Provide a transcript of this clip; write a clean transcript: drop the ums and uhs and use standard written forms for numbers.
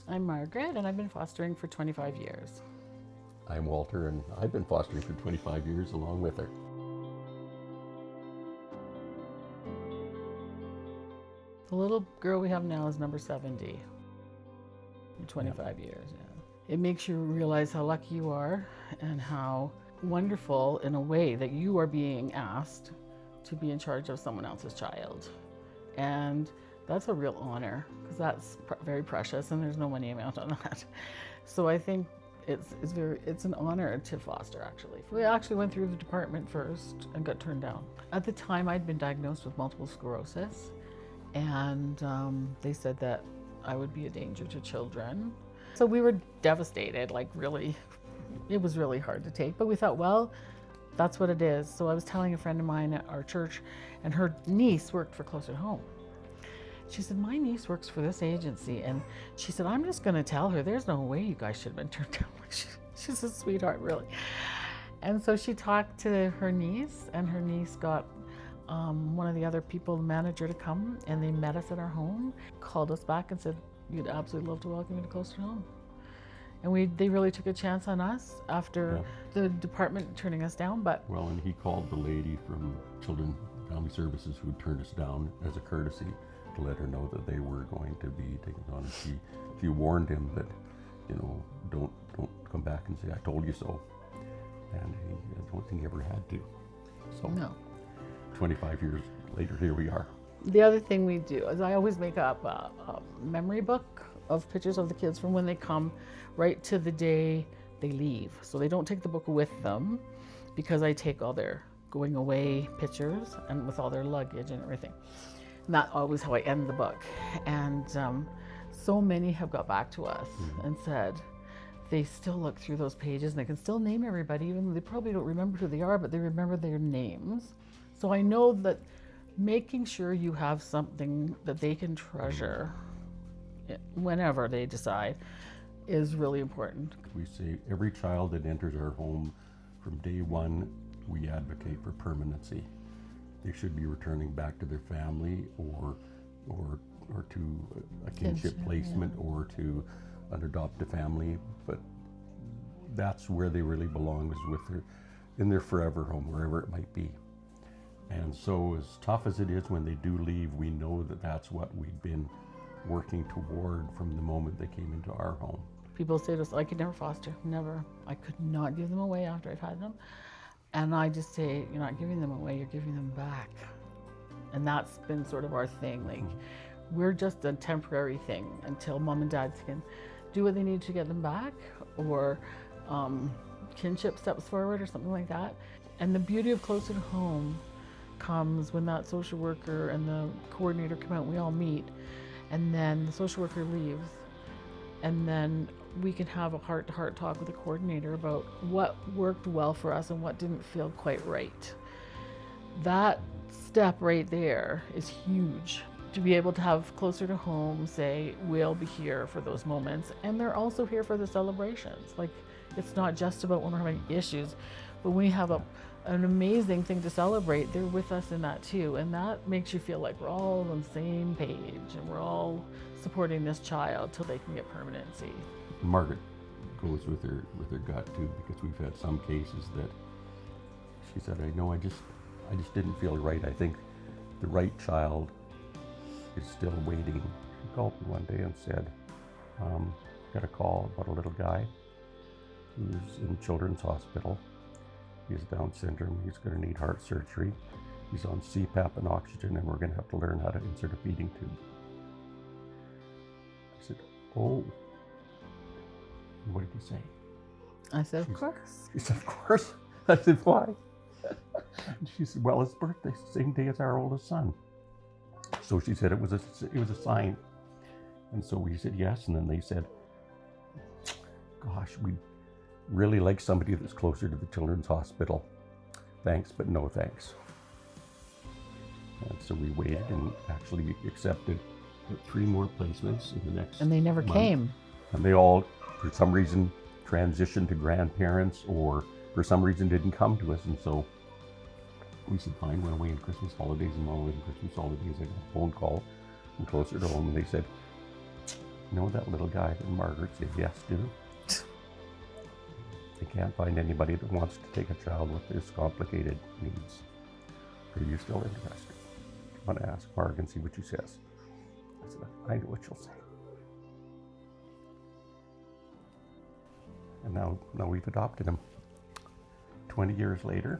I'm Margaret, and I've been fostering for 25 years. I'm Walter, and I've been fostering for 25 years along with her. The little girl we have now is number 70. 25 years, yeah. It makes you realize how lucky you are and how wonderful, in a way, that you are being asked to be in charge of someone else's child. And that's a real honor, because that's very precious, and there's no money amount on that. So I think it's an honor to foster, actually. We actually went through the department first and got turned down. At the time, I'd been diagnosed with multiple sclerosis, and they said that I would be a danger to children. So we were devastated, like really, it was really hard to take, but we thought, well, that's what it is. So I was telling a friend of mine at our church, and her niece worked for Closer to Home. She said, my niece works for this agency, and she said, I'm just gonna tell her, there's no way you guys should have been turned down. She's a sweetheart, really. And so she talked to her niece, and her niece got one of the other people, the manager, to come, and they met us at our home, called us back and said, we'd absolutely love to welcome you to Closer to Home. And they really took a chance on us after the department turning us down. But well, and he called the lady from Children and Family Services who turned us down as a courtesy to let her know that they were going to be taken on. And she warned him that, don't come back and say, I told you so. And I don't think he ever had to. So no. 25 years later, here we are. The other thing we do is I always make up a memory book of pictures of the kids from when they come right to the day they leave. So they don't take the book with them, because I take all their going away pictures and with all their luggage and everything. And that's always how I end the book. And so many have got back to us and said they still look through those pages and they can still name everybody, even though they probably don't remember who they are, but they remember their names. So I know that making sure you have something that they can treasure whenever they decide is really important. We say every child that enters our home from day one, we advocate for permanency. They should be returning back to their family or to a kinship placement or to an adoptive family, but that's where they really belong, is in their forever home, wherever it might be. And so as tough as it is when they do leave, we know that that's what we've been working toward from the moment they came into our home. People say to us, I could never foster, never. I could not give them away after I've had them. And I just say, you're not giving them away, you're giving them back. And that's been sort of our thing. Like, we're just a temporary thing until mom and dad can do what they need to get them back, or kinship steps forward or something like that. And the beauty of Closer to Home comes when that social worker and the coordinator come out, we all meet, and then the social worker leaves, and then we can have a heart-to-heart talk with the coordinator about what worked well for us and what didn't feel quite right. That step right there is huge. To be able to have Closer to Home say, we'll be here for those moments, and they're also here for the celebrations. Like, it's not just about when we're having issues, but when we have an amazing thing to celebrate, they're with us in that too, and that makes you feel like we're all on the same page and we're all supporting this child till they can get permanency. Margaret goes with her gut too, because we've had some cases that she said, I just didn't feel right. I think the right child is still waiting. She called me one day and said, got a call about a little guy who's in Children's Hospital. He has Down syndrome. He's going to need heart surgery. He's on CPAP and oxygen, and we're going to have to learn how to insert a feeding tube. I said, oh. And what did he say? I said, of course. She said, of course. I said, why? And she said, well, his birthday's the same day as our oldest son. So she said it was a sign. And so we said yes, and then they said, gosh, we'd really like somebody that's closer to the Children's Hospital. Thanks, but no thanks. And so we waited and actually accepted 3 more placements in the next And they never month. came. And they all, for some reason, transitioned to grandparents, or for some reason didn't come to us. And so we said, fine, went away in Christmas holidays, and while we were in Christmas holidays, I got a phone call from Closer to Home, and they said, You know that little guy that Margaret said yes to? They can't find anybody that wants to take a child with this complicated needs. Are you still interested? I want to ask Marg and see what she says. I said, I know what she'll say. And now we've adopted him. 20 years later,